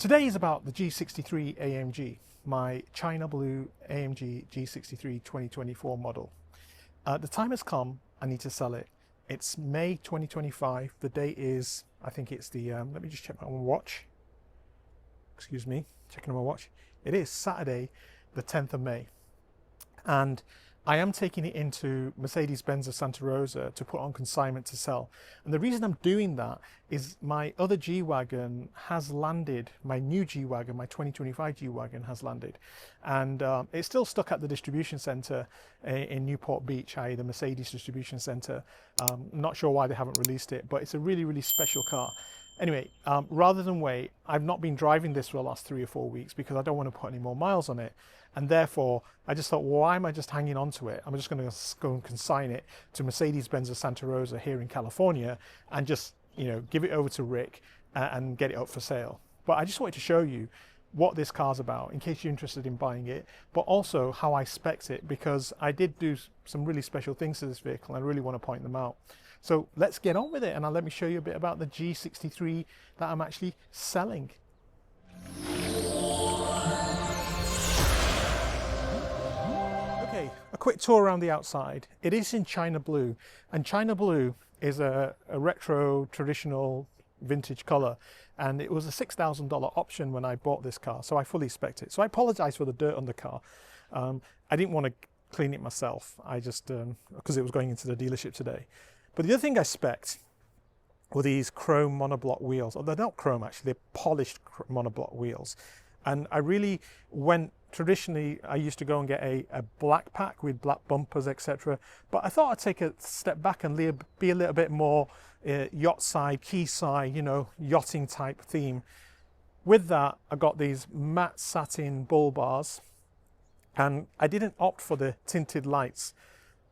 Today is about the G63 AMG, my China Blue AMG G63 2024 model. The time has come, I need to sell it. It's May 2025, the date is, I think it's the, let me just check my watch. Excuse me, checking on my watch. It is Saturday, the 10th of May. And I am taking it into Mercedes-Benz of Santa Rosa to put on consignment to sell. And the reason I'm doing that is my other G-Wagon has landed, my new G-Wagon, my 2025 G-Wagon has landed. And it's still stuck at the distribution center in Newport Beach, i.e. the Mercedes distribution center. Not sure why they haven't released it, but it's a really, really special car. Anyway, rather than wait, I've not been driving this for the last 3 or 4 weeks because I don't want to put any more miles on it. And therefore, I just thought, well, why am I just hanging on to it? I'm just going to go and consign it to Mercedes-Benz of Santa Rosa here in California and just, you know, give it over to Rick and get it up for sale. But I just wanted to show you what this car's about in case you're interested in buying it, but also how I spec'd it, because I did do some really special things to this vehicle and I really want to point them out. So let's get on with it, and let me show you a bit about the G63 that I'm actually selling. Okay, a quick tour around the outside. It is in China Blue, and China Blue is a retro, traditional, vintage color, and it was a $6,000 option when I bought this car, so I fully spec'd it. So I apologize for the dirt on the car. I didn't want to clean it myself. I just, because it was going into the dealership today. But the other thing I spec'd were these chrome monoblock wheels. Oh, they're not chrome actually, they're polished monoblock wheels. And I really went, traditionally I used to go and get a black pack with black bumpers, etc. But I thought I'd take a step back and be a little bit more yacht side, quayside, you know, yachting type theme. With that, I got these matte satin bull bars, and I didn't opt for the tinted lights.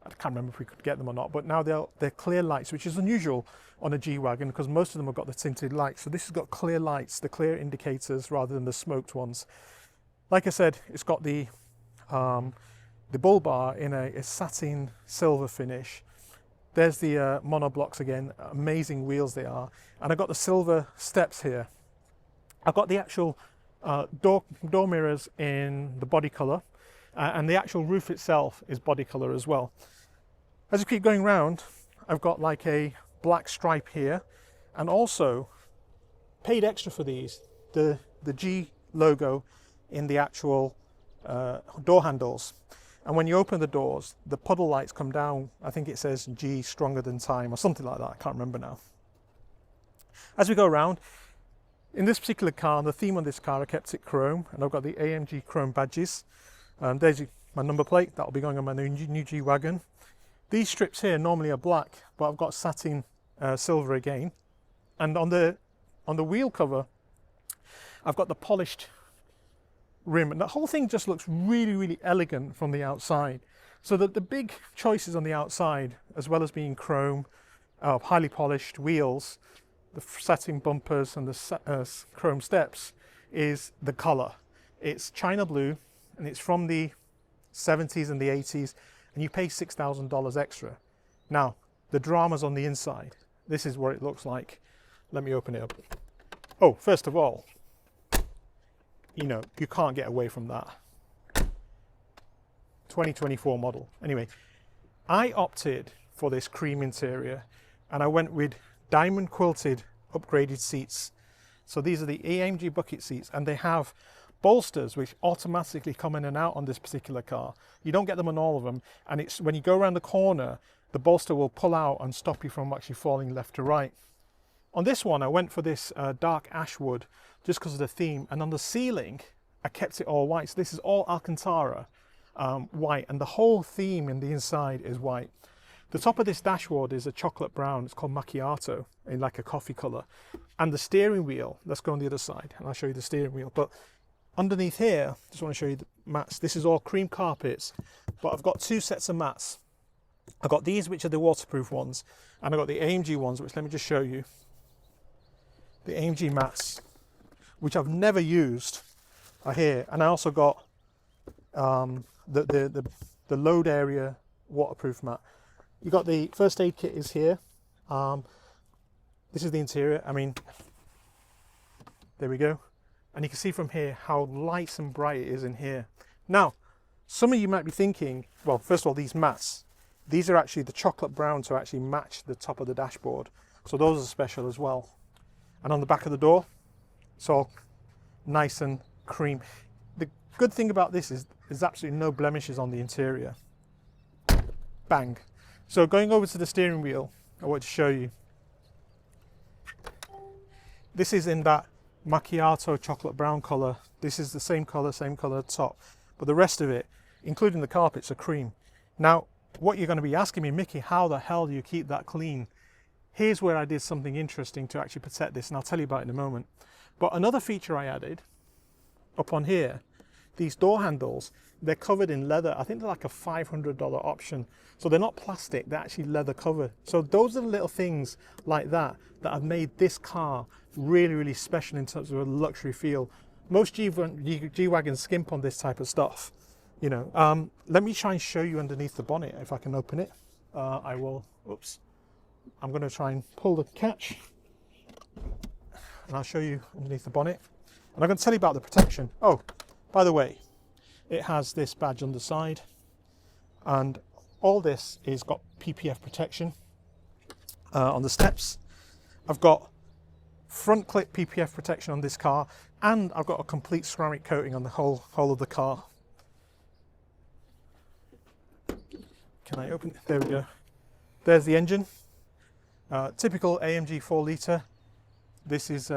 I can't remember if we could get them or not, but now they're clear lights, which is unusual on a G-Wagon because most of them have got the tinted lights. So this has got clear lights, the clear indicators rather than the smoked ones. Like I said, it's got the bull bar in a satin silver finish. There's the monoblocks again, amazing wheels they are. And I've got the silver steps here. I've got the actual door mirrors in the body color, and the actual roof itself is body color as well. As I keep going round, I've got like a black stripe here, and also paid extra for these, the G logo in the actual door handles. And when you open the doors, the puddle lights come down. I think it says G stronger than time or something like that. I can't remember now. As we go around, in this particular car, the theme on this car, I kept it chrome, and I've got the AMG chrome badges. There's my number plate, that'll be going on my new G-Wagon. These strips here normally are black, but I've got satin silver again. And on the wheel cover, I've got the polished rim, and the whole thing just looks really, really elegant from the outside. So that the big choices on the outside, as well as being chrome, highly polished wheels, the satin bumpers and the chrome steps, is the color. It's China Blue, and it's from the 70s and the 80s, and you pay $6,000 extra. Now, the drama's on the inside. This is what it looks like. Let me open it up. Oh, first of all, you know, you can't get away from that. 2024 model. Anyway, I opted for this cream interior, and I went with diamond quilted upgraded seats. So these are the AMG bucket seats, and they have bolsters which automatically come in and out on this particular car. You don't get them on all of them, and it's when you go around the corner, the bolster will pull out and stop you from actually falling left to right. On this one, I went for this dark ash wood just because of the theme, and on the ceiling, I kept it all white. So this is all Alcantara white, and the whole theme in the inside is white. The top of this dashboard is a chocolate brown. It's called macchiato in like a coffee color. And the steering wheel, let's go on the other side and I'll show you the steering wheel. But underneath here, just want to show you the mats. This is all cream carpets, but I've got 2 sets of mats. I've got these, which are the waterproof ones, and I've got the AMG ones, which let me just show you. The AMG mats, which I've never used, are here. And I also got the load area waterproof mat. You got the first aid kit is here. This is the interior. I mean, there we go. And you can see from here how light and bright it is in here. Now, some of you might be thinking, well, first of all, these mats, these are actually the chocolate brown to actually match the top of the dashboard. So those are special as well. And on the back of the door, it's all nice and cream. The good thing about this is there's absolutely no blemishes on the interior. Bang. So going over to the steering wheel, I want to show you. This is in that macchiato chocolate brown colour. This is the same colour top, but the rest of it, including the carpets, are cream. Now, what you're going to be asking me, Mickey, how the hell do you keep that clean? Here's where I did something interesting to actually protect this, and I'll tell you about it in a moment. But another feature I added up on here, these door handles, they're covered in leather. I think they're like a $500 option. So they're not plastic, they're actually leather covered. So those are the little things like that that have made this car really, really special in terms of a luxury feel. Most G-Wagons skimp on this type of stuff. You know, let me try and show you underneath the bonnet if I can open it. I will, oops. I'm going to try and pull the catch and I'll show you underneath the bonnet. And I'm going to tell you about the protection. Oh, by the way, it has this badge on the side, and all this is got PPF protection on the steps. I've got front clip PPF protection on this car, and I've got a complete ceramic coating on the whole of the car. Can I open it? There we go. There's the engine. Typical AMG 4 litre. This is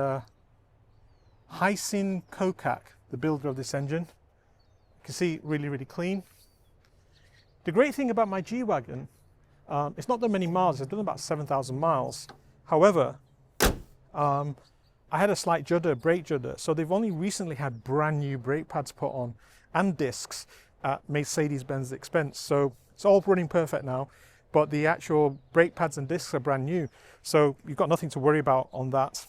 Hysin Kokak, the builder of this engine. You can see really, really clean. The great thing about my G-Wagon, it's not that many miles. I've done about 7,000 miles. However, I had a slight judder, brake judder, so they've only recently had brand new brake pads put on and discs at Mercedes-Benz expense. So it's all running perfect now, but the actual brake pads and discs are brand new. So you've got nothing to worry about on that.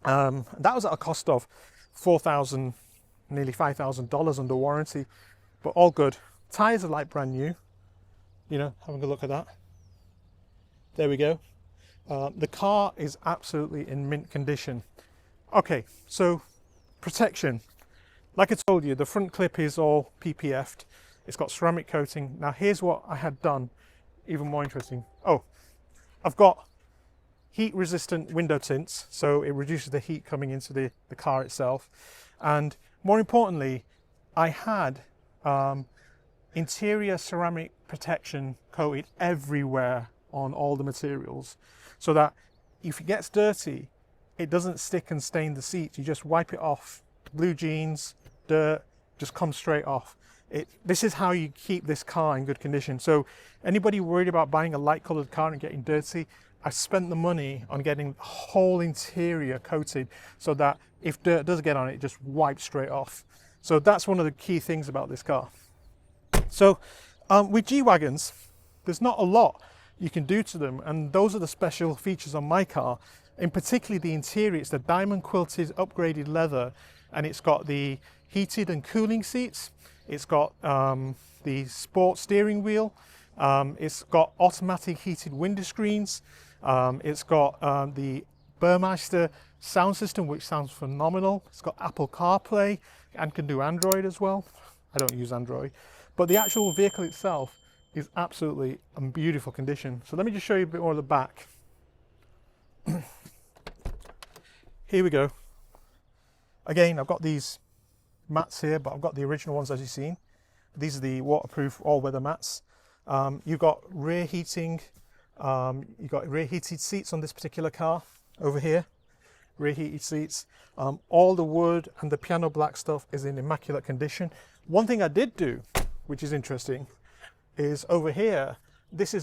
That was at a cost of $4,000, nearly $5,000 under warranty, but all good. Tires are like brand new, you know, having a look at that. There we go. The car is absolutely in mint condition. Okay, so protection. Like I told you, the front clip is all PPF'd. It's got ceramic coating. Now here's what I had done, even more interesting. Oh, I've got heat resistant window tints, so it reduces the heat coming into the car itself. And more importantly, I had interior ceramic protection coated everywhere on all the materials, so that if it gets dirty, it doesn't stick and stain the seats. You just wipe it off. Blue jeans, dirt, just comes straight off. This is how you keep this car in good condition. So anybody worried about buying a light colored car and getting dirty, I spent the money on getting the whole interior coated so that if dirt does get on it, it just wipes straight off. So that's one of the key things about this car. So with G-Wagons, there's not a lot you can do to them, and those are the special features on my car. In particular, the interior, it's the diamond quilted upgraded leather, and it's got the heated and cooling seats. It's got the sport steering wheel. It's got automatic heated window screens. It's got the Burmeister sound system, which sounds phenomenal. It's got Apple CarPlay and can do Android as well. I don't use Android, but the actual vehicle itself is absolutely in beautiful condition. So let me just show you a bit more of the back. Here we go. Again, I've got these mats here, but I've got the original ones as you've seen. These are the waterproof all-weather mats. You've got rear heating. You've got rear heated seats on this particular car over here. Rear heated seats. All the wood and the piano black stuff is in immaculate condition. One thing I did do, which is interesting, is over here, this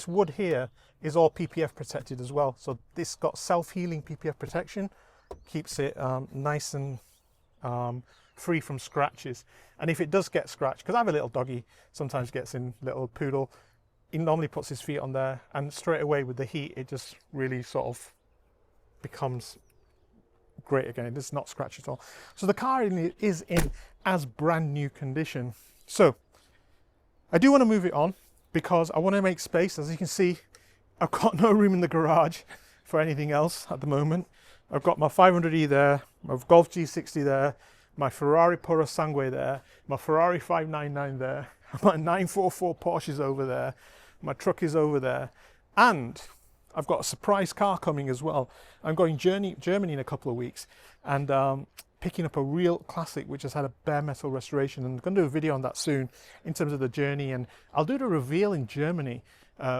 wood here is all PPF protected as well. So this got self-healing PPF protection, keeps it nice and free from scratches. And if it does get scratched, because I have a little doggy, sometimes gets in, little poodle, he normally puts his feet on there, and straight away with the heat, it just really sort of becomes great again. It's not scratched at all. So the car is in as brand new condition. So I do want to move it on because I want to make space. As you can see, I've got no room in the garage for anything else at the moment. I've got my 500e there, my Golf G60 there, my Ferrari Puro Sangue there, my Ferrari 599 there, my 944 Porsche's over there, my truck is over there, and I've got a surprise car coming as well. I'm going Germany in a couple of weeks, and picking up a real classic which has had a bare metal restoration, and I'm going to do a video on that soon in terms of the journey, and I'll do the reveal in Germany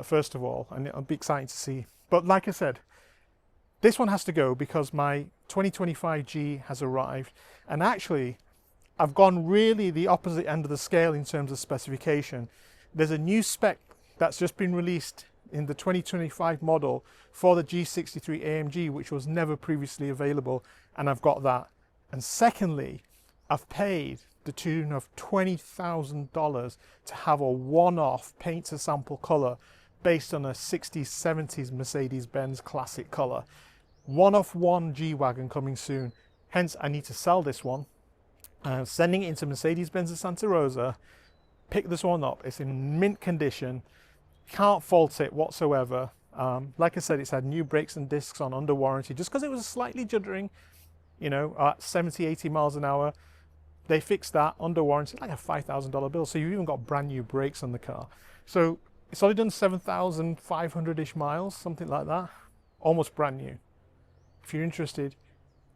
first of all, and it'll be exciting to see. But like I said, this one has to go because my 2025 G has arrived, and actually I've gone really the opposite end of the scale in terms of specification. There's a new spec that's just been released in the 2025 model for the G63 AMG, which was never previously available, and I've got that. And secondly, I've paid the tune of $20,000 to have a one-off paint to sample color based on a 60s, 70s Mercedes-Benz classic color. One-off one G-Wagon coming soon. Hence, I need to sell this one. I'm sending it into Mercedes-Benz of Santa Rosa. Pick this one up. It's in mint condition. Can't fault it whatsoever. Like I said, it's had new brakes and discs on under warranty. Just because it was slightly juddering, you know, at 70, 80 miles an hour, they fixed that under warranty, like a $5,000 bill. So you've even got brand new brakes on the car. So it's only done 7,500-ish miles, something like that. Almost brand new. If you're interested,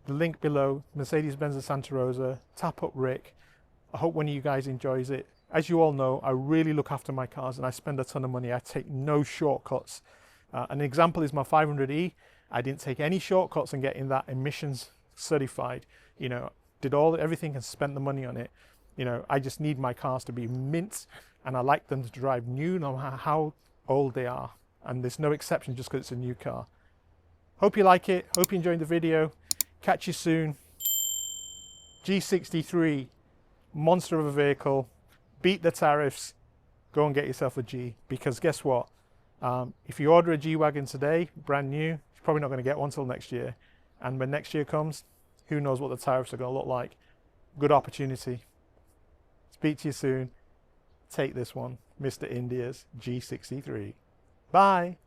the link below, Mercedes-Benz of Santa Rosa, tap up Rick. I hope one of you guys enjoys it. As you all know, I really look after my cars and I spend a ton of money. I take no shortcuts. An example is my 500e. I didn't take any shortcuts in getting that emissions certified. You know, did everything and spent the money on it. You know, I just need my cars to be mint, and I like them to drive new no matter how old they are. And there's no exception just because it's a new car. Hope you like it. Hope you enjoyed the video. Catch you soon. G63, monster of a vehicle. Beat the tariffs. Go and get yourself a G, because guess what? If you order a G-Wagon today, brand new, you're probably not going to get one till next year. And when next year comes, who knows what the tariffs are going to look like. Good opportunity. Speak to you soon. Take this one, Mr. India's G63. Bye.